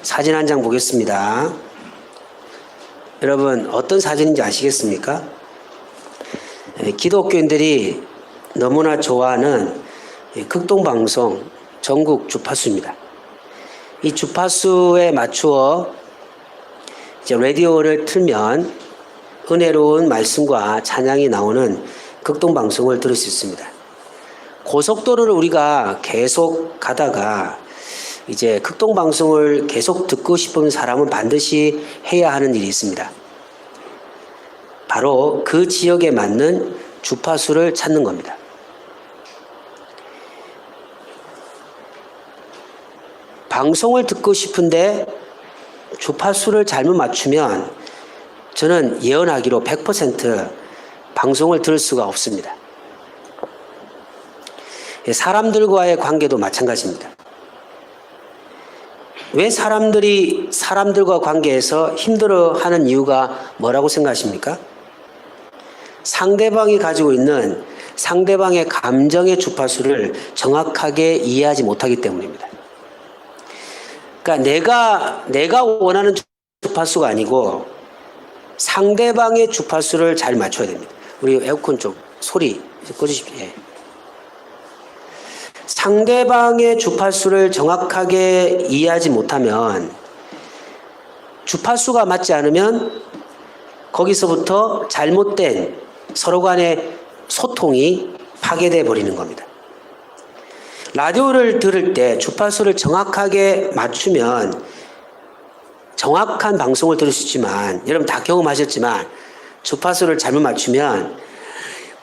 사진 한 장 보겠습니다. 여러분 어떤 사진인지 아시겠습니까? 기독교인들이 너무나 좋아하는 극동방송 전국 주파수입니다. 이 주파수에 맞추어 이제 라디오를 틀면 은혜로운 말씀과 찬양이 나오는 극동방송을 들을 수 있습니다. 고속도로를 우리가 계속 가다가 이제 극동방송을 계속 듣고 싶은 사람은 반드시 해야 하는 일이 있습니다. 바로 그 지역에 맞는 주파수를 찾는 겁니다. 방송을 듣고 싶은데 주파수를 잘못 맞추면 저는 예언하기로 100% 방송을 들을 수가 없습니다. 사람들과의 관계도 마찬가지입니다. 왜 사람들이 사람들과 관계에서 힘들어하는 이유가 뭐라고 생각하십니까? 상대방이 가지고 있는 상대방의 감정의 주파수를 정확하게 이해하지 못하기 때문입니다. 그러니까 내가 원하는 주파수가 아니고 상대방의 주파수를 잘 맞춰야 됩니다. 우리 에어컨 좀 소리 꺼주십시오. 예. 상대방의 주파수를 정확하게 이해하지 못하면 주파수가 맞지 않으면 거기서부터 잘못된 서로 간의 소통이 파괴되어 버리는 겁니다. 라디오를 들을 때 주파수를 정확하게 맞추면 정확한 방송을 들을 수 있지만 여러분 다 경험하셨지만 주파수를 잘못 맞추면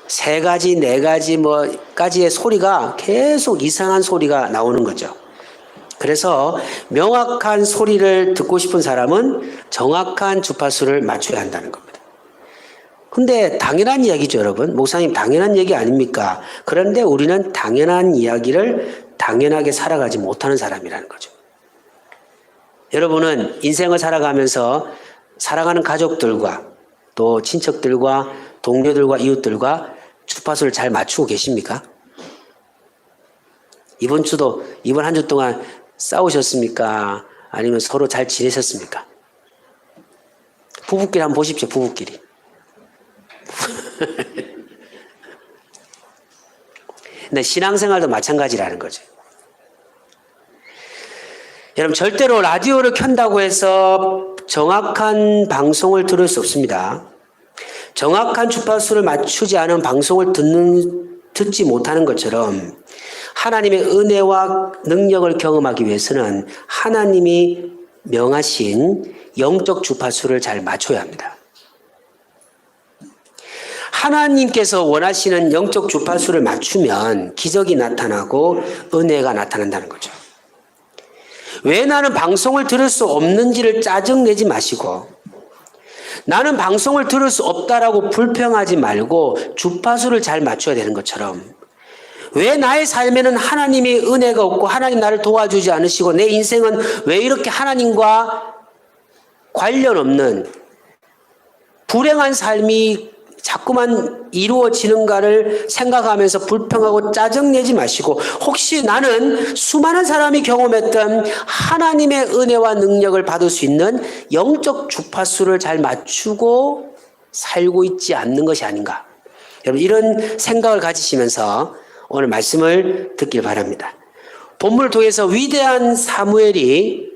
3가지, 4가지 까지의 소리가 계속 이상한 소리가 나오는 거죠. 그래서 명확한 소리를 듣고 싶은 사람은 정확한 주파수를 맞춰야 한다는 겁니다. 근데 당연한 이야기죠, 여러분. 목사님 당연한 얘기 아닙니까? 그런데 우리는 당연한 이야기를 당연하게 살아가지 못하는 사람이라는 거죠. 여러분은 인생을 살아가면서 사랑하는 가족들과 또 친척들과 동료들과 이웃들과 주파수를 잘 맞추고 계십니까? 이번 한 주 동안 싸우셨습니까? 아니면 서로 잘 지내셨습니까? 부부끼리 한번 보십시오, 부부끼리. 근데 신앙생활도 마찬가지라는 거죠. 여러분 절대로 라디오를 켠다고 해서 정확한 방송을 들을 수 없습니다. 정확한 주파수를 맞추지 않은 방송을 듣지 못하는 것처럼 하나님의 은혜와 능력을 경험하기 위해서는 하나님이 명하신 영적 주파수를 잘 맞춰야 합니다. 하나님께서 원하시는 영적 주파수를 맞추면 기적이 나타나고 은혜가 나타난다는 거죠. 왜 나는 방송을 들을 수 없는지를 짜증내지 마시고 나는 방송을 들을 수 없다라고 불평하지 말고 주파수를 잘 맞춰야 되는 것처럼 왜 나의 삶에는 하나님의 은혜가 없고 하나님 나를 도와주지 않으시고 내 인생은 왜 이렇게 하나님과 관련 없는 불행한 삶이 자꾸만 이루어지는가를 생각하면서 불평하고 짜증내지 마시고 혹시 나는 수많은 사람이 경험했던 하나님의 은혜와 능력을 받을 수 있는 영적 주파수를 잘 맞추고 살고 있지 않는 것이 아닌가. 여러분 이런 생각을 가지시면서 오늘 말씀을 듣길 바랍니다. 본문을 통해서 위대한 사무엘이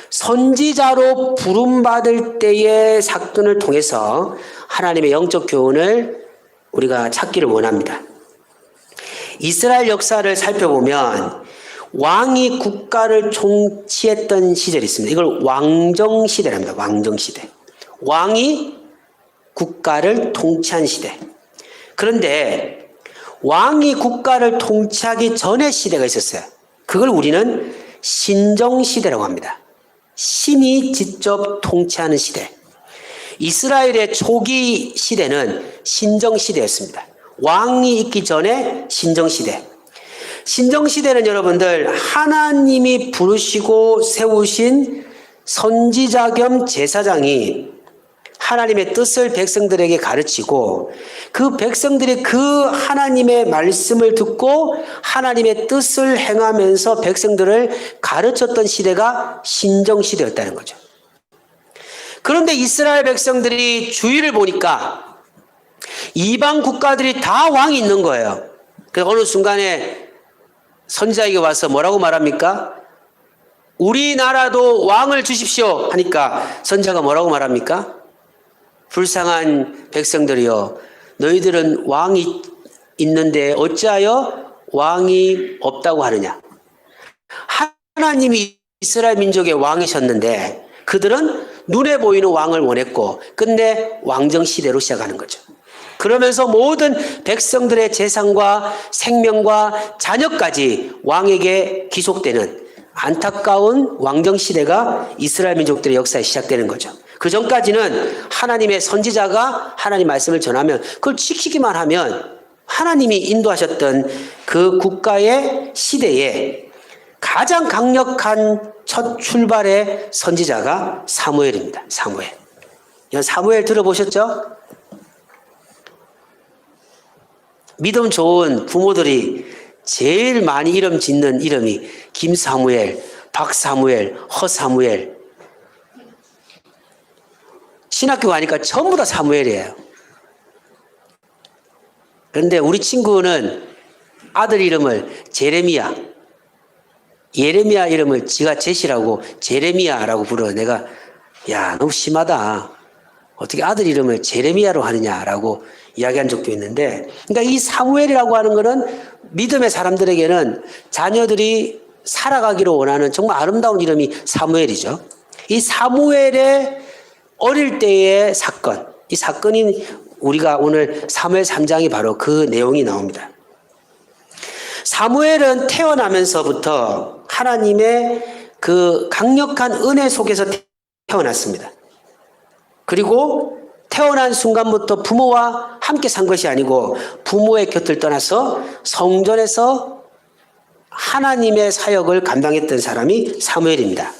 선지자로 부름받을 때의 사건을 통해서 하나님의 영적 교훈을 우리가 찾기를 원합니다. 이스라엘 역사를 살펴보면 왕이 국가를 통치했던 시절이 있습니다. 이걸 왕정시대랍니다. 왕정시대. 왕이 국가를 통치한 시대. 그런데 왕이 국가를 통치하기 전의 시대가 있었어요. 그걸 우리는 신정시대라고 합니다. 신이 직접 통치하는 시대. 이스라엘의 초기 시대는 신정시대였습니다. 왕이 있기 전에 신정시대. 신정시대는 여러분들 하나님이 부르시고 세우신 선지자 겸 제사장이 하나님의 뜻을 백성들에게 가르치고 그 백성들이 그 하나님의 말씀을 듣고 하나님의 뜻을 행하면서 백성들을 가르쳤던 시대가 신정시대였다는 거죠. 그런데 이스라엘 백성들이 주위를 보니까 이방 국가들이 다 왕이 있는 거예요. 그래서 어느 순간에 선지자에게 와서 뭐라고 말합니까? 우리나라도 왕을 주십시오 하니까 선지자가 뭐라고 말합니까? 불쌍한 백성들이여, 너희들은 왕이 있는데 어찌하여 왕이 없다고 하느냐. 하나님이 이스라엘 민족의 왕이셨는데 그들은 눈에 보이는 왕을 원했고 끝내 왕정시대로 시작하는 거죠. 그러면서 모든 백성들의 재산과 생명과 자녀까지 왕에게 귀속되는 안타까운 왕정시대가 이스라엘 민족들의 역사에 시작되는 거죠. 그 전까지는 하나님의 선지자가 하나님 말씀을 전하면 그걸 지키기만 하면 하나님이 인도하셨던 그 국가의 시대에 가장 강력한 첫 출발의 선지자가 사무엘입니다. 사무엘. 사무엘 들어보셨죠? 믿음 좋은 부모들이 제일 많이 이름 짓는 이름이 김사무엘, 박사무엘, 허사무엘. 신학교 가니까 전부 다 사무엘이에요. 그런데 우리 친구는 아들 이름을 제레미야, 예레미야 이름을 지가 제시라고 제레미야라고 불러. 내가 야, 너무 심하다. 어떻게 아들 이름을 제레미야로 하느냐라고 이야기한 적도 있는데, 그러니까 이 사무엘이라고 하는 거는 믿음의 사람들에게는 자녀들이 살아가기를 원하는 정말 아름다운 이름이 사무엘이죠. 이 사무엘의 어릴 때의 사건, 이 사건이 우리가 오늘 사무엘 3장이 바로 그 내용이 나옵니다. 사무엘은 태어나면서부터 하나님의 그 강력한 은혜 속에서 태어났습니다. 그리고 태어난 순간부터 부모와 함께 산 것이 아니고 부모의 곁을 떠나서 성전에서 하나님의 사역을 감당했던 사람이 사무엘입니다.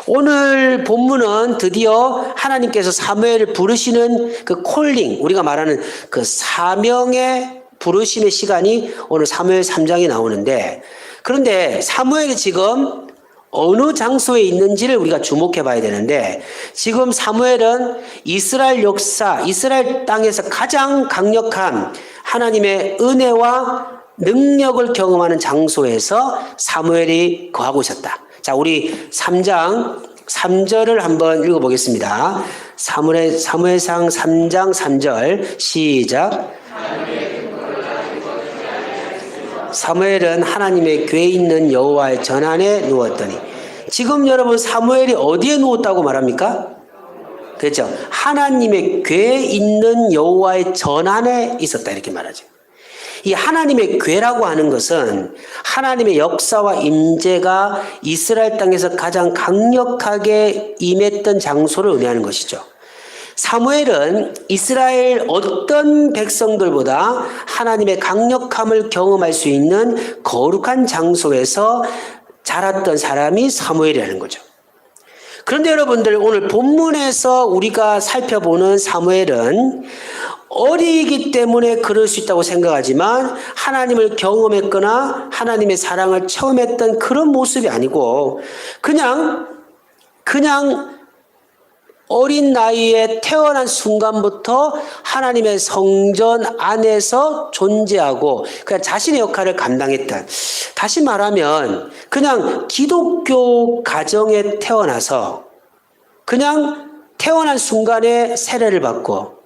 오늘 본문은 드디어 하나님께서 사무엘을 부르시는 그 콜링, 우리가 말하는 그 사명의 부르심의 시간이 오늘 사무엘 3장에 나오는데, 그런데 사무엘이 지금 어느 장소에 있는지를 우리가 주목해 봐야 되는데, 지금 사무엘은 이스라엘 역사, 이스라엘 땅에서 가장 강력한 하나님의 은혜와 능력을 경험하는 장소에서 사무엘이 거하고 있었다. 자, 우리 3장 3절을 한번 읽어보겠습니다. 사무엘상 3장 3절 시작. 사무엘은 하나님의 궤에 있는 여호와의 전안에 누웠더니. 지금 여러분 사무엘이 어디에 누웠다고 말합니까? 그렇죠. 하나님의 궤에 있는 여호와의 전안에 있었다 이렇게 말하죠. 이 하나님의 궤라고 하는 것은 하나님의 역사와 임재가 이스라엘 땅에서 가장 강력하게 임했던 장소를 의미하는 것이죠. 사무엘은 이스라엘 어떤 백성들보다 하나님의 강력함을 경험할 수 있는 거룩한 장소에서 자랐던 사람이 사무엘이라는 거죠. 그런데 여러분들, 오늘 본문에서 우리가 살펴보는 사무엘은 어리기 때문에 그럴 수 있다고 생각하지만 하나님을 경험했거나 하나님의 사랑을 처음 했던 그런 모습이 아니고 그냥 어린 나이에 태어난 순간부터 하나님의 성전 안에서 존재하고 그냥 자신의 역할을 감당했던, 다시 말하면 그냥 기독교 가정에 태어나서 그냥 태어난 순간에 세례를 받고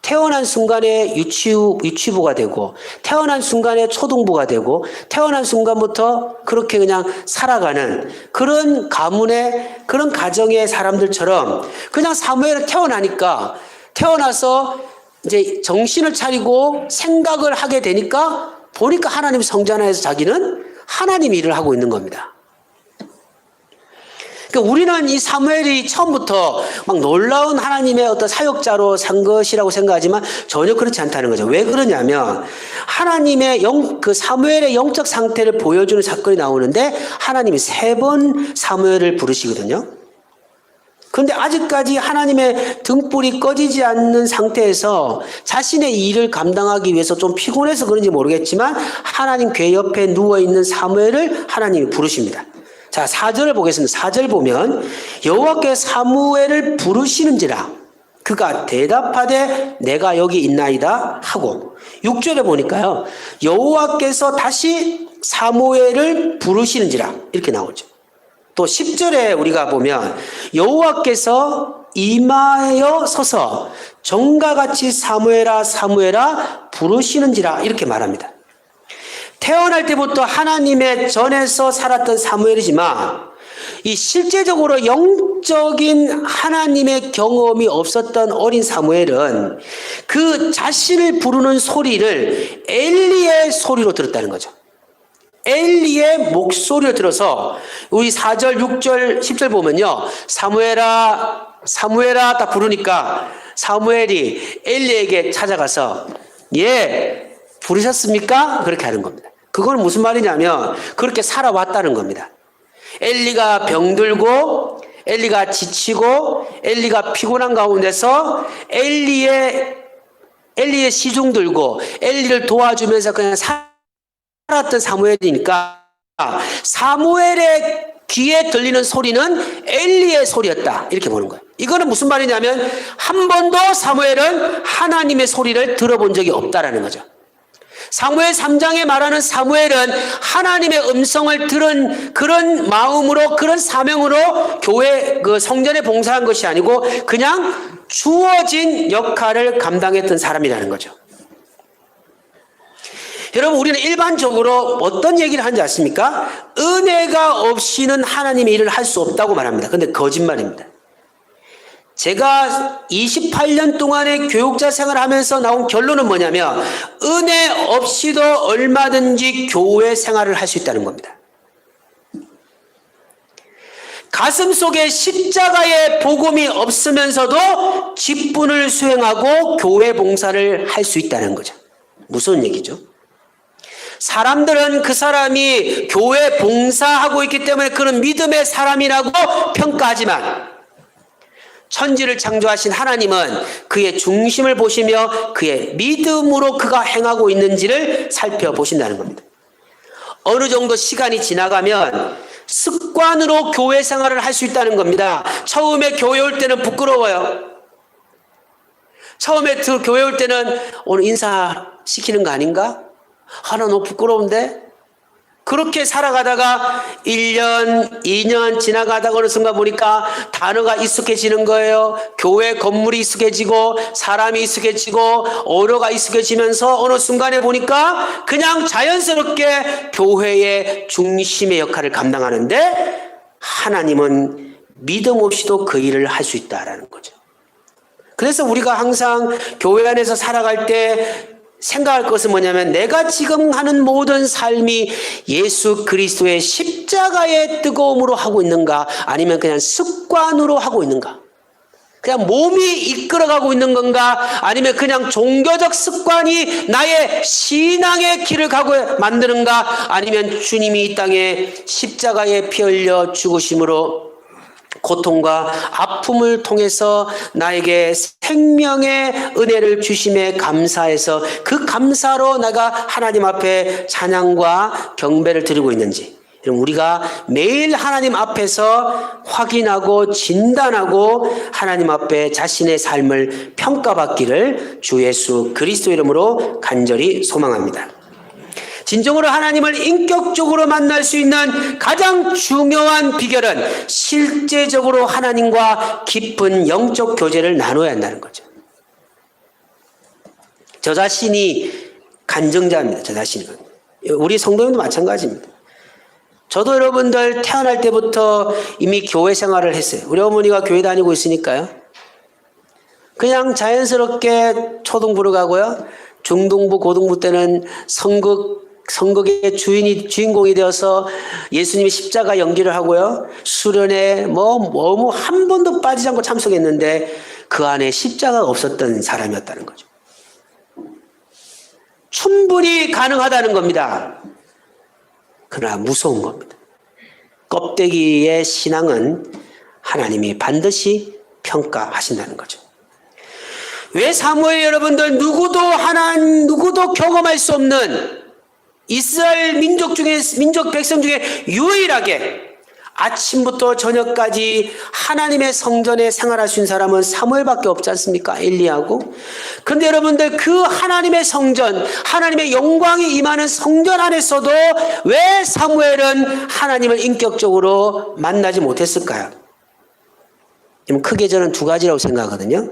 태어난 순간에 유치부가 되고 태어난 순간에 초등부가 되고 태어난 순간부터 그렇게 그냥 살아가는 그런 가문의 그런 가정의 사람들처럼 그냥 사무엘은 태어나니까 태어나서 이제 정신을 차리고 생각을 하게 되니까 보니까 하나님 성전 안에서 자기는 하나님 일을 하고 있는 겁니다. 그러니까 우리는 이 사무엘이 처음부터 막 놀라운 하나님의 어떤 사역자로 산 것이라고 생각하지만 전혀 그렇지 않다는 거죠. 왜 그러냐면 하나님의 그 사무엘의 영적 상태를 보여주는 사건이 나오는데 하나님이 3번 사무엘을 부르시거든요. 그런데 아직까지 하나님의 등불이 꺼지지 않는 상태에서 자신의 일을 감당하기 위해서 좀 피곤해서 그런지 모르겠지만 하나님 궤 옆에 누워있는 사무엘을 하나님이 부르십니다. 자, 4절을 보겠습니다. 4절 보면 여호와께 사무엘을 부르시는지라 그가 대답하되 내가 여기 있나이다 하고, 6절에 보니까요 여호와께서 다시 사무엘을 부르시는지라 이렇게 나오죠. 또 10절에 우리가 보면 여호와께서 임하여 서서 정과 같이 사무엘아 사무엘아 부르시는지라 이렇게 말합니다. 태어날 때부터 하나님의 전에서 살았던 사무엘이지만 이 실제적으로 영적인 하나님의 경험이 없었던 어린 사무엘은 그 자신을 부르는 소리를 엘리의 소리로 들었다는 거죠. 엘리의 목소리를 들어서 우리 4절, 6절, 10절 보면요 사무엘아 사무엘아 딱 부르니까 사무엘이 엘리에게 찾아가서 예 부르셨습니까? 그렇게 하는 겁니다. 그건 무슨 말이냐면 그렇게 살아왔다는 겁니다. 엘리가 병들고 엘리가 지치고 엘리가 피곤한 가운데서 엘리의 시중 들고 엘리를 도와주면서 그냥 살았던 사무엘이니까 사무엘의 귀에 들리는 소리는 엘리의 소리였다 이렇게 보는 거예요. 이거는 무슨 말이냐면 한 번도 사무엘은 하나님의 소리를 들어본 적이 없다라는 거죠. 사무엘 3장에 말하는 사무엘은 하나님의 음성을 들은 그런 마음으로 그런 사명으로 교회 그 성전에 봉사한 것이 아니고 그냥 주어진 역할을 감당했던 사람이라는 거죠. 여러분 우리는 일반적으로 어떤 얘기를 하는지 아십니까? 은혜가 없이는 하나님의 일을 할 수 없다고 말합니다. 그런데 거짓말입니다. 제가 28년 동안의 교육자 생활을 하면서 나온 결론은 뭐냐면 은혜 없이도 얼마든지 교회 생활을 할 수 있다는 겁니다. 가슴 속에 십자가의 복음이 없으면서도 직분을 수행하고 교회 봉사를 할 수 있다는 거죠. 무슨 얘기죠? 사람들은 그 사람이 교회 봉사하고 있기 때문에 그런 믿음의 사람이라고 평가하지만 천지를 창조하신 하나님은 그의 중심을 보시며 그의 믿음으로 그가 행하고 있는지를 살펴보신다는 겁니다. 어느 정도 시간이 지나가면 습관으로 교회 생활을 할 수 있다는 겁니다. 처음에 교회 올 때는 부끄러워요. 처음에 교회 올 때는 오늘 인사시키는 거 아닌가? 나 너무 부끄러운데? 그렇게 살아가다가 1년, 2년 지나가다가 어느 순간 보니까 단어가 익숙해지는 거예요. 교회 건물이 익숙해지고 사람이 익숙해지고 언어가 익숙해지면서 어느 순간에 보니까 그냥 자연스럽게 교회의 중심의 역할을 감당하는데 하나님은 믿음 없이도 그 일을 할 수 있다라는 거죠. 그래서 우리가 항상 교회 안에서 살아갈 때 생각할 것은 뭐냐면 내가 지금 하는 모든 삶이 예수 그리스도의 십자가의 뜨거움으로 하고 있는가 아니면 그냥 습관으로 하고 있는가, 그냥 몸이 이끌어가고 있는 건가 아니면 그냥 종교적 습관이 나의 신앙의 길을 가고 만드는가 아니면 주님이 이 땅에 십자가에 피 흘려 죽으심으로 고통과 아픔을 통해서 나에게 생명의 은혜를 주심에 감사해서 그 감사로 내가 하나님 앞에 찬양과 경배를 드리고 있는지, 우리가 매일 하나님 앞에서 확인하고 진단하고 하나님 앞에 자신의 삶을 평가받기를 주 예수 그리스도 이름으로 간절히 소망합니다. 진정으로 하나님을 인격적으로 만날 수 있는 가장 중요한 비결은 실제적으로 하나님과 깊은 영적 교제를 나눠야 한다는 거죠. 저 자신이 간증자입니다. 저 자신이. 우리 성도님도 마찬가지입니다. 저도 여러분들 태어날 때부터 이미 교회 생활을 했어요. 우리 어머니가 교회 다니고 있으니까요. 그냥 자연스럽게 초등부로 가고요. 중등부, 고등부 때는 성극의 주인공이 되어서 예수님이 십자가 연기를 하고요. 수련회 한 번도 빠지지 않고 참석했는데 그 안에 십자가가 없었던 사람이었다는 거죠. 충분히 가능하다는 겁니다. 그러나 무서운 겁니다. 껍데기의 신앙은 하나님이 반드시 평가하신다는 거죠. 왜 사무엘 여러분들 누구도 경험할 수 없는 이스라엘 민족 백성 중에 유일하게 아침부터 저녁까지 하나님의 성전에 생활할 수 있는 사람은 사무엘밖에 없지 않습니까? 엘리야고. 그런데 여러분들 그 하나님의 성전, 하나님의 영광이 임하는 성전 안에서도 왜 사무엘은 하나님을 인격적으로 만나지 못했을까요? 크게 저는 두 가지라고 생각하거든요.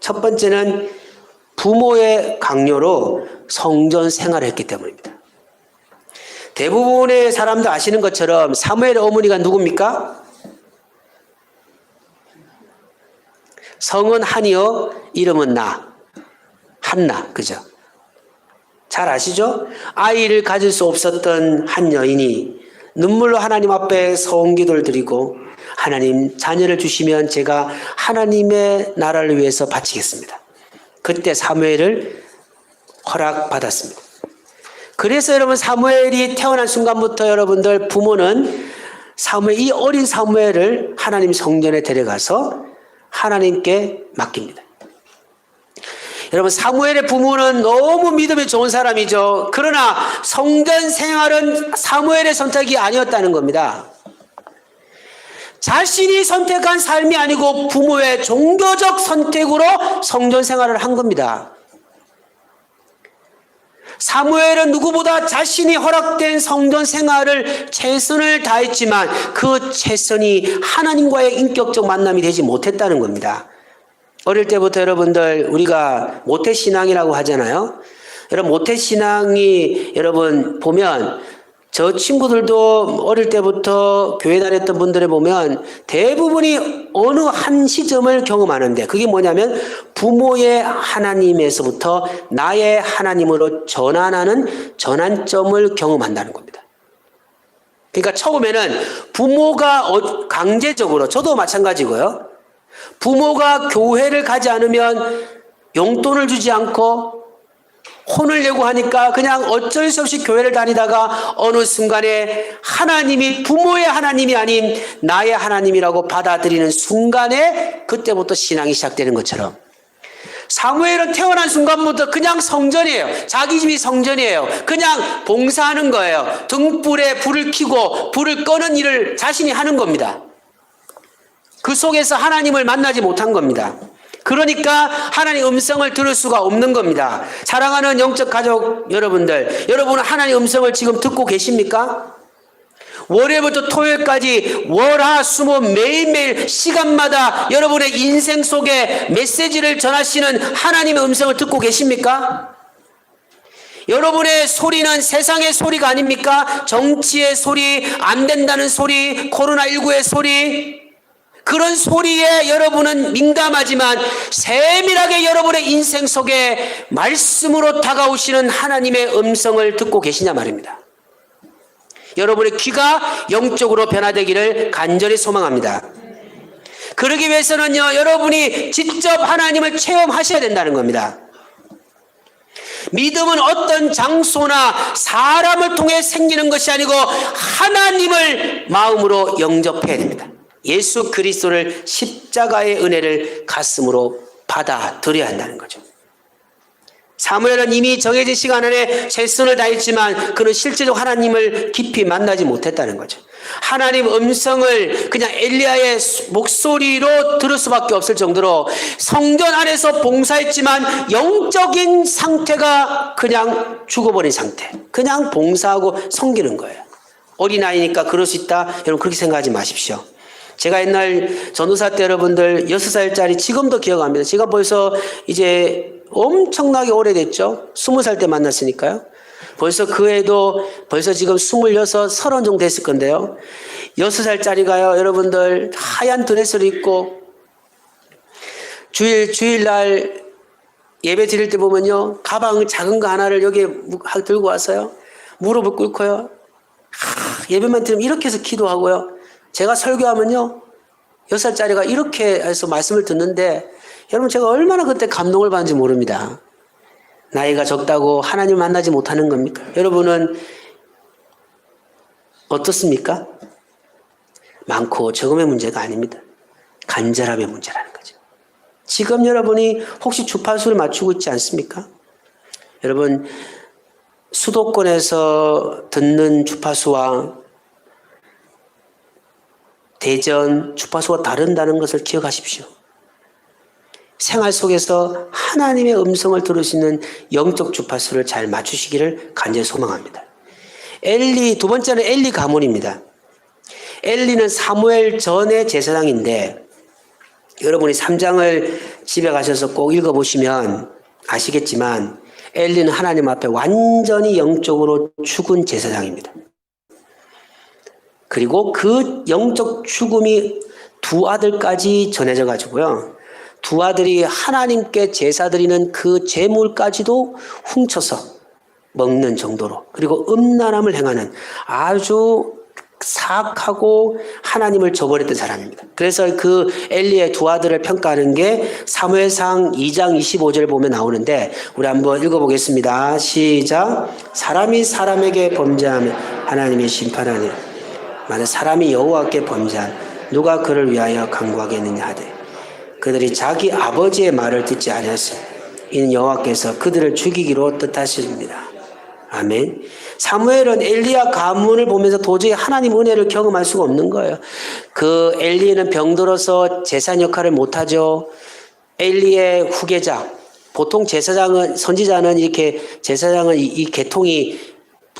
첫 번째는 부모의 강요로 성전 생활을 했기 때문입니다. 대부분의 사람도 아시는 것처럼 사무엘의 어머니가 누굽니까? 성은 한이요, 이름은 한나, 그죠? 잘 아시죠? 아이를 가질 수 없었던 한 여인이 눈물로 하나님 앞에 서원기도를 드리고, 하나님 자녀를 주시면 제가 하나님의 나라를 위해서 바치겠습니다. 그때 사무엘을 허락받았습니다. 그래서 여러분 사무엘이 태어난 순간부터 여러분들 부모는 이 어린 사무엘을 하나님 성전에 데려가서 하나님께 맡깁니다. 여러분 사무엘의 부모는 너무 믿음이 좋은 사람이죠. 그러나 성전 생활은 사무엘의 선택이 아니었다는 겁니다. 자신이 선택한 삶이 아니고 부모의 종교적 선택으로 성전 생활을 한 겁니다. 사무엘은 누구보다 자신이 허락된 성전 생활을 최선을 다했지만 그 최선이 하나님과의 인격적 만남이 되지 못했다는 겁니다. 어릴 때부터 여러분들 우리가 모태신앙이라고 하잖아요. 여러분 모태신앙이 여러분 보면 저 친구들도 어릴 때부터 교회 다녔던 분들을 보면 대부분이 어느 한 시점을 경험하는데 그게 뭐냐면 부모의 하나님에서부터 나의 하나님으로 전환하는 전환점을 경험한다는 겁니다. 그러니까 처음에는 부모가 강제적으로, 저도 마찬가지고요. 부모가 교회를 가지 않으면 용돈을 주지 않고 혼을 내고 하니까 그냥 어쩔 수 없이 교회를 다니다가 어느 순간에 하나님이 부모의 하나님이 아닌 나의 하나님이라고 받아들이는 순간에 그때부터 신앙이 시작되는 것처럼 사무엘은 태어난 순간부터 그냥 성전이에요. 자기 집이 성전이에요. 그냥 봉사하는 거예요. 등불에 불을 켜고 불을 끄는 일을 자신이 하는 겁니다. 그 속에서 하나님을 만나지 못한 겁니다. 그러니까 하나님의 음성을 들을 수가 없는 겁니다. 사랑하는 영적 가족 여러분들, 여러분은 하나님의 음성을 지금 듣고 계십니까? 월요일부터 토요일까지 월화수목 매일매일 시간마다 여러분의 인생 속에 메시지를 전하시는 하나님의 음성을 듣고 계십니까? 여러분의 소리는 세상의 소리가 아닙니까? 정치의 소리, 안 된다는 소리, 코로나19의 소리, 그런 소리에 여러분은 민감하지만 세밀하게 여러분의 인생 속에 말씀으로 다가오시는 하나님의 음성을 듣고 계시냐 말입니다. 여러분의 귀가 영적으로 변화되기를 간절히 소망합니다. 그러기 위해서는요, 여러분이 직접 하나님을 체험하셔야 된다는 겁니다. 믿음은 어떤 장소나 사람을 통해 생기는 것이 아니고 하나님을 마음으로 영접해야 됩니다. 예수 그리스도를 십자가의 은혜를 가슴으로 받아들여야 한다는 거죠. 사무엘은 이미 정해진 시간 안에 최선을 다했지만 그는 실제로 하나님을 깊이 만나지 못했다는 거죠. 하나님 음성을 그냥 엘리야의 목소리로 들을 수밖에 없을 정도로 성전 안에서 봉사했지만 영적인 상태가 그냥 죽어버린 상태. 그냥 봉사하고 섬기는 거예요. 어린아이니까 그럴 수 있다. 여러분 그렇게 생각하지 마십시오. 제가 옛날 전도사 때 여러분들 6살짜리 지금도 기억합니다. 제가 벌써 이제 엄청나게 오래됐죠. 20살 때 만났으니까요. 벌써 그 애도 벌써 지금 26, 30 정도 됐을 건데요. 6살짜리가요. 여러분들 하얀 드레스를 입고 주일날 예배 드릴 때 보면요. 가방 작은 거 하나를 여기에 들고 와서요. 무릎을 꿇고요. 예배만 드리면 이렇게 해서 기도하고요. 제가 설교하면요. 6살짜리가 이렇게 해서 말씀을 듣는데 여러분 제가 얼마나 그때 감동을 받는지 모릅니다. 나이가 적다고 하나님 만나지 못하는 겁니까? 여러분은 어떻습니까? 많고 적음의 문제가 아닙니다. 간절함의 문제라는 거죠. 지금 여러분이 혹시 주파수를 맞추고 있지 않습니까? 여러분, 수도권에서 듣는 주파수와 대전 주파수가 다른다는 것을 기억하십시오. 생활 속에서 하나님의 음성을 들을 수 있는 영적 주파수를 잘 맞추시기를 간절히 소망합니다. 두 번째는 엘리 가문입니다. 엘리는 사무엘 전의 제사장인데 여러분이 3장을 집에 가셔서 꼭 읽어보시면 아시겠지만 엘리는 하나님 앞에 완전히 영적으로 죽은 제사장입니다. 그리고 그 영적 죽음이 두 아들까지 전해져 가지고요. 두 아들이 하나님께 제사 드리는 그 제물까지도 훔쳐서 먹는 정도로, 그리고 음란함을 행하는 아주 사악하고 하나님을 저버렸던 사람입니다. 그래서 그 엘리의 두 아들을 평가하는 게 사무엘상 2장 25절 보면 나오는데 우리 한번 읽어보겠습니다. 시작. 사람이 사람에게 범죄하면 하나님이 심판하니 만약 사람이 여호와께 범죄한 누가 그를 위하여 강구하겠느냐 하되 그들이 자기 아버지의 말을 듣지 아니하였으니 이는 여호와께서 그들을 죽이기로 뜻하십니다. 아멘. 사무엘은 엘리야 가문을 보면서 도저히 하나님 은혜를 경험할 수가 없는 거예요. 그 엘리는 병들어서 제사장 역할을 못하죠. 엘리의 후계자, 보통 제사장은, 선지자는 이렇게 제사장은 이 계통이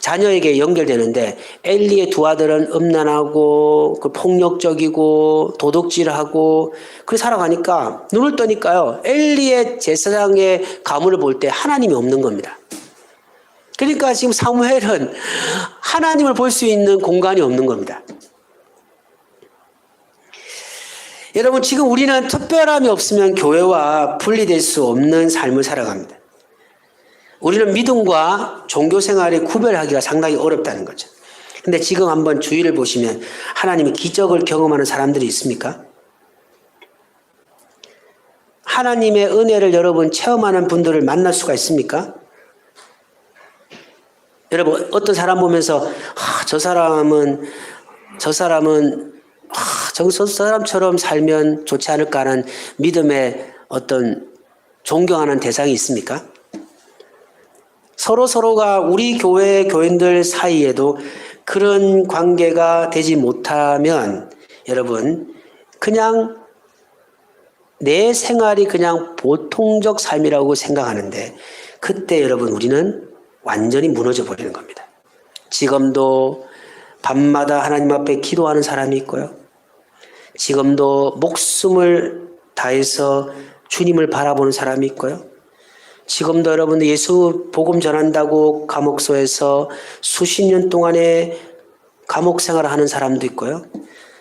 자녀에게 연결되는데 엘리의 두 아들은 음란하고 폭력적이고 도둑질하고 그렇게 살아가니까 눈을 떠니까요. 엘리의 제사장의 가문을 볼 때 하나님이 없는 겁니다. 그러니까 지금 사무엘은 하나님을 볼 수 있는 공간이 없는 겁니다. 여러분, 지금 우리는 특별함이 없으면 교회와 분리될 수 없는 삶을 살아갑니다. 우리는 믿음과 종교 생활을 구별하기가 상당히 어렵다는 거죠. 근데 지금 한번 주위를 보시면 하나님의 기적을 경험하는 사람들이 있습니까? 하나님의 은혜를 여러분 체험하는 분들을 만날 수가 있습니까? 여러분, 어떤 사람 보면서 저 사람은 저 사람처럼 살면 좋지 않을까 하는 믿음의 어떤 존경하는 대상이 있습니까? 서로가 우리 교회 교인들 사이에도 그런 관계가 되지 못하면 여러분 그냥 내 생활이 그냥 보통적 삶이라고 생각하는데 그때 여러분 우리는 완전히 무너져 버리는 겁니다. 지금도 밤마다 하나님 앞에 기도하는 사람이 있고요. 지금도 목숨을 다해서 주님을 바라보는 사람이 있고요. 지금도 여러분들 예수 복음 전한다고 감옥소에서 수십 년 동안의 감옥 생활을 하는 사람도 있고요.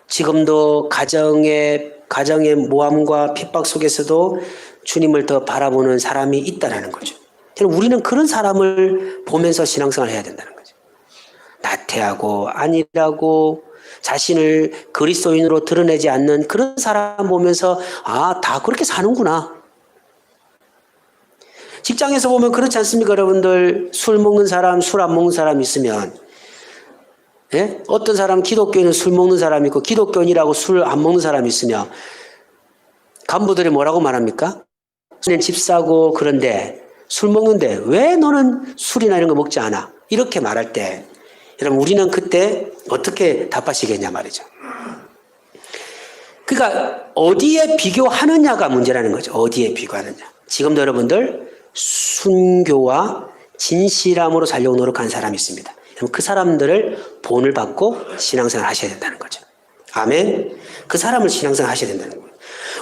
지금도 가정의 모함과 핍박 속에서도 주님을 더 바라보는 사람이 있다는 거죠. 우리는 그런 사람을 보면서 신앙생활을 해야 된다는 거죠. 나태하고 안일하고 자신을 그리스도인으로 드러내지 않는 그런 사람 보면서 다 그렇게 사는구나. 직장에서 보면 그렇지 않습니까? 여러분들 술 먹는 사람, 술 안 먹는 사람 있으면 어떤 사람 기독교인은 술 먹는 사람이 있고 기독교인이라고 술 안 먹는 사람이 있으면 간부들이 뭐라고 말합니까? 너는 집 사고 그런데 술 먹는데 왜 너는 술이나 이런 거 먹지 않아? 이렇게 말할 때 여러분 우리는 그때 어떻게 답하시겠냐 말이죠. 그러니까 어디에 비교하느냐가 문제라는 거죠. 어디에 비교하느냐. 지금도 여러분들 순교와 진실함으로 살려고 노력하는 사람이 있습니다. 그 사람들을 본을 받고 신앙생활 하셔야 된다는 거죠. 아멘. 그 사람을 신앙생활 하셔야 된다는 거예요.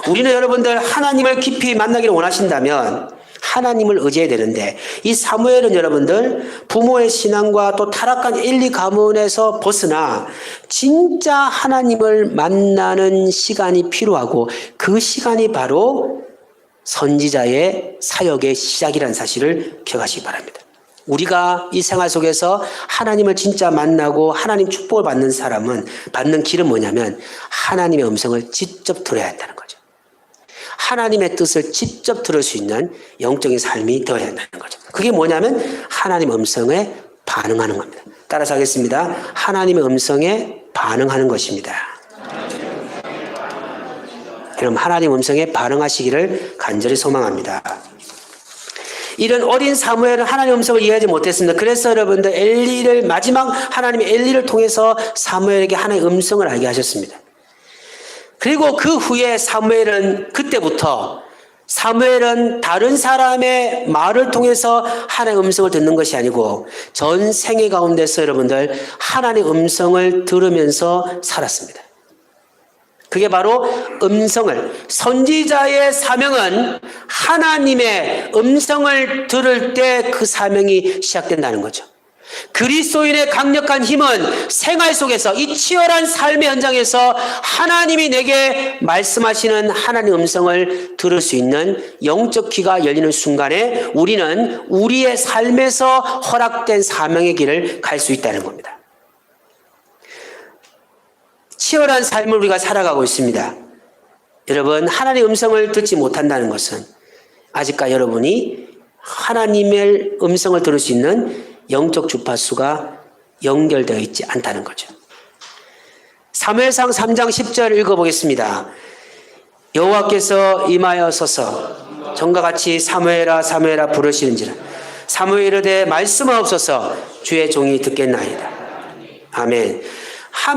우리는 여러분들 하나님을 깊이 만나기를 원하신다면 하나님을 의지해야 되는데 이 사무엘은 여러분들 부모의 신앙과 또 타락한 엘리 가문에서 벗어나 진짜 하나님을 만나는 시간이 필요하고 그 시간이 바로 선지자의 사역의 시작이라는 사실을 기억하시기 바랍니다. 우리가 이 생활 속에서 하나님을 진짜 만나고 하나님 축복을 받는 사람은 받는 길은 뭐냐면 하나님의 음성을 직접 들어야 한다는 거죠. 하나님의 뜻을 직접 들을 수 있는 영적인 삶이 되어야 한다는 거죠. 그게 뭐냐면 하나님의 음성에 반응하는 겁니다. 따라서 하겠습니다. 하나님의 음성에 반응하는 것입니다. 여러분 하나님 음성에 반응하시기를 간절히 소망합니다. 이런 어린 사무엘은 하나님 음성을 이해하지 못했습니다. 그래서 여러분들 엘리를 마지막 하나님의 엘리를 통해서 사무엘에게 하나님의 음성을 알게 하셨습니다. 그리고 그 후에 그때부터 사무엘은 다른 사람의 말을 통해서 하나님의 음성을 듣는 것이 아니고 전 생애 가운데서 여러분들 하나님의 음성을 들으면서 살았습니다. 그게 바로 선지자의 사명은 하나님의 음성을 들을 때 그 사명이 시작된다는 거죠. 그리스도인의 강력한 힘은 생활 속에서 이 치열한 삶의 현장에서 하나님이 내게 말씀하시는 하나님 음성을 들을 수 있는 영적 귀가 열리는 순간에 우리는 우리의 삶에서 허락된 사명의 길을 갈 수 있다는 겁니다. 치열한 삶을 우리가 살아가고 있습니다. 여러분, 하나님의 음성을 듣지 못한다는 것은 아직까지 여러분이 하나님의 음성을 들을 수 있는 영적 주파수가 연결되어 있지 않다는 거죠. 사무엘상 3장 10절 읽어보겠습니다. 여호와께서 임하여서서 전과 같이 사무엘아 사무엘아 부르시는지라 사무엘이 이르되 말씀하옵소서 주의 종이 듣겠나이다. 아멘.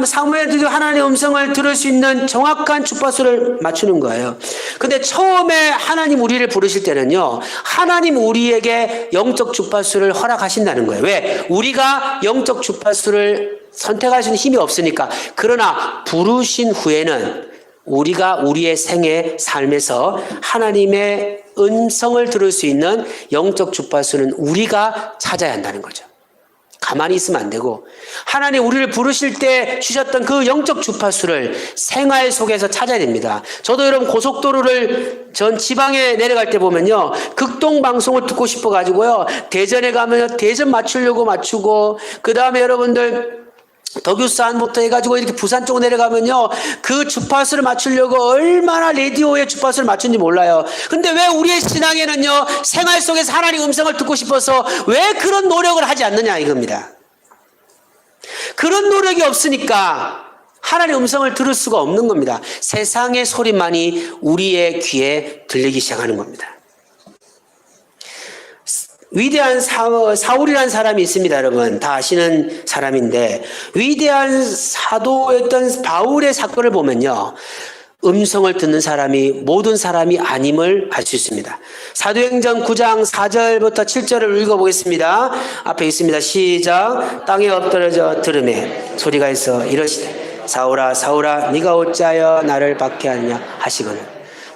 사무엘도 하나님의 음성을 들을 수 있는 정확한 주파수를 맞추는 거예요. 근데 처음에 하나님 우리를 부르실 때는요, 하나님 우리에게 영적 주파수를 허락하신다는 거예요. 왜? 우리가 영적 주파수를 선택할 수 있는 힘이 없으니까. 그러나 부르신 후에는 우리가 우리의 생애 삶에서 하나님의 음성을 들을 수 있는 영적 주파수는 우리가 찾아야 한다는 거죠. 가만히 있으면 안 되고 하나님 우리를 부르실 때 주셨던 그 영적 주파수를 생활 속에서 찾아야 됩니다. 저도 여러분 고속도로를 전 지방에 내려갈 때 보면요, 극동 방송을 듣고 싶어 가지고요, 대전에 가면 대전 맞추려고 맞추고, 그 다음에 여러분들 덕유산부터 해가지고 이렇게 부산 쪽으로 내려가면요, 그 주파수를 맞추려고 얼마나 라디오의 주파수를 맞춘지 몰라요. 근데 왜 우리의 신앙에는요, 생활 속에서 하나님 음성을 듣고 싶어서 왜 그런 노력을 하지 않느냐 이겁니다. 그런 노력이 없으니까 하나님 음성을 들을 수가 없는 겁니다. 세상의 소리만이 우리의 귀에 들리기 시작하는 겁니다. 위대한 사울이라는 사람이 있습니다. 여러분 다 아시는 사람인데, 위대한 사도였던 바울의 사건을 보면요, 음성을 듣는 사람이 모든 사람이 아님을 알 수 있습니다. 사도행전 9장 4절부터 7절을 읽어보겠습니다. 앞에 있습니다. 시작. 땅에 엎드려져 들으매 소리가 있어 이러시되 사울아 사울아 네가 어찌하여 나를 박해하느냐 하시거늘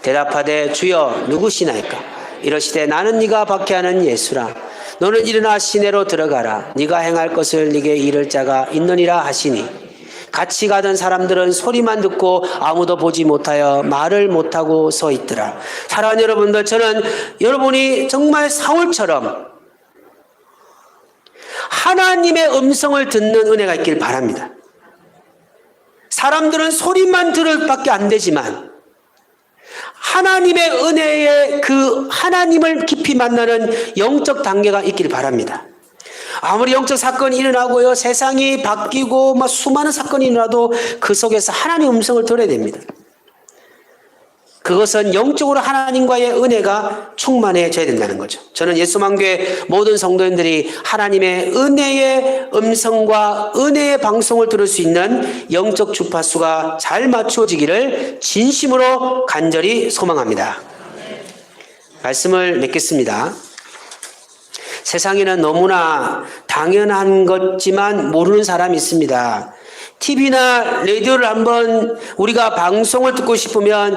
대답하되 주여 누구시나이까 이러시되 나는 네가 박해하는 예수라. 너는 일어나 시내로 들어가라. 네가 행할 것을 네게 이를 자가 있느니라 하시니 같이 가던 사람들은 소리만 듣고 아무도 보지 못하여 말을 못하고 서 있더라. 사랑하는 여러분들, 저는 여러분이 정말 사울처럼 하나님의 음성을 듣는 은혜가 있길 바랍니다. 사람들은 소리만 들을 밖에 안 되지만 하나님의 은혜에 그 하나님을 깊이 만나는 영적 단계가 있길 바랍니다. 아무리 영적 사건이 일어나고요, 세상이 바뀌고 수많은 사건이 일어나도 그 속에서 하나님의 음성을 들어야 됩니다. 그것은 영적으로 하나님과의 은혜가 충만해져야 된다는 거죠. 저는 예수만교회 모든 성도님들이 하나님의 은혜의 음성과 은혜의 방송을 들을 수 있는 영적 주파수가 잘 맞추어지기를 진심으로 간절히 소망합니다. 말씀을 맺겠습니다. 세상에는 너무나 당연한 것지만 모르는 사람이 있습니다. TV나 라디오를 한번 우리가 방송을 듣고 싶으면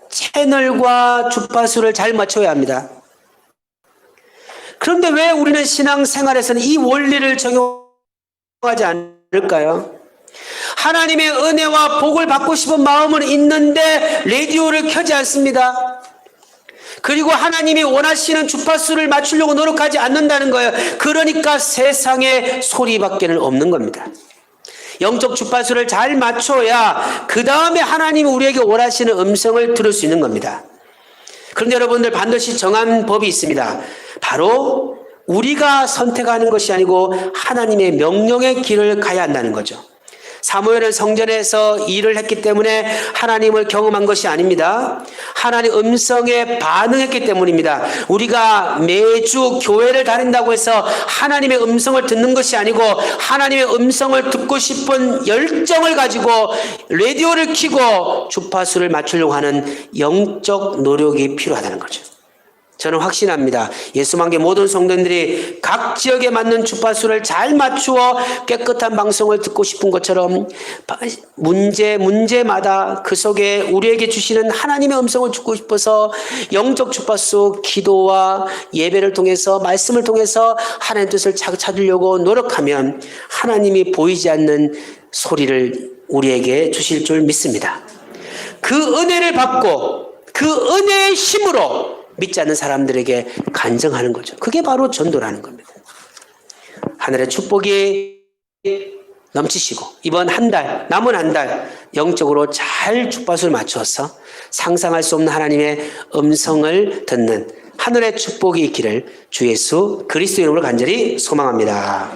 채널과 주파수를 잘 맞춰야 합니다. 그런데 왜 우리는 신앙생활에서는 이 원리를 적용하지 않을까요? 하나님의 은혜와 복을 받고 싶은 마음은 있는데 라디오를 켜지 않습니다. 그리고 하나님이 원하시는 주파수를 맞추려고 노력하지 않는다는 거예요. 그러니까 세상에 소리밖에는 없는 겁니다. 영적 주파수를 잘 맞춰야 그 다음에 하나님이 우리에게 원하시는 음성을 들을 수 있는 겁니다. 그런데 여러분들 반드시 정한 법이 있습니다. 바로 우리가 선택하는 것이 아니고 하나님의 명령의 길을 가야 한다는 거죠. 사무엘은 성전에서 일을 했기 때문에 하나님을 경험한 것이 아닙니다. 하나님 음성에 반응했기 때문입니다. 우리가 매주 교회를 다닌다고 해서 하나님의 음성을 듣는 것이 아니고 하나님의 음성을 듣고 싶은 열정을 가지고 라디오를 켜고 주파수를 맞추려고 하는 영적 노력이 필요하다는 거죠. 저는 확신합니다. 예수만개 모든 성도님들이 각 지역에 맞는 주파수를 잘 맞추어 깨끗한 방송을 듣고 싶은 것처럼 문제마다 그 속에 우리에게 주시는 하나님의 음성을 듣고 싶어서 영적 주파수 기도와 예배를 통해서 말씀을 통해서 하나님의 뜻을 찾으려고 노력하면 하나님이 보이지 않는 소리를 우리에게 주실 줄 믿습니다. 그 은혜를 받고 그 은혜의 힘으로 믿지 않는 사람들에게 간증하는 거죠. 그게 바로 전도라는 겁니다. 하늘의 축복이 넘치시고 이번 한 달, 남은 한 달 영적으로 잘 주파수를 맞추어서 상상할 수 없는 하나님의 음성을 듣는 하늘의 축복이 있기를 주 예수 그리스도 이름으로 간절히 소망합니다.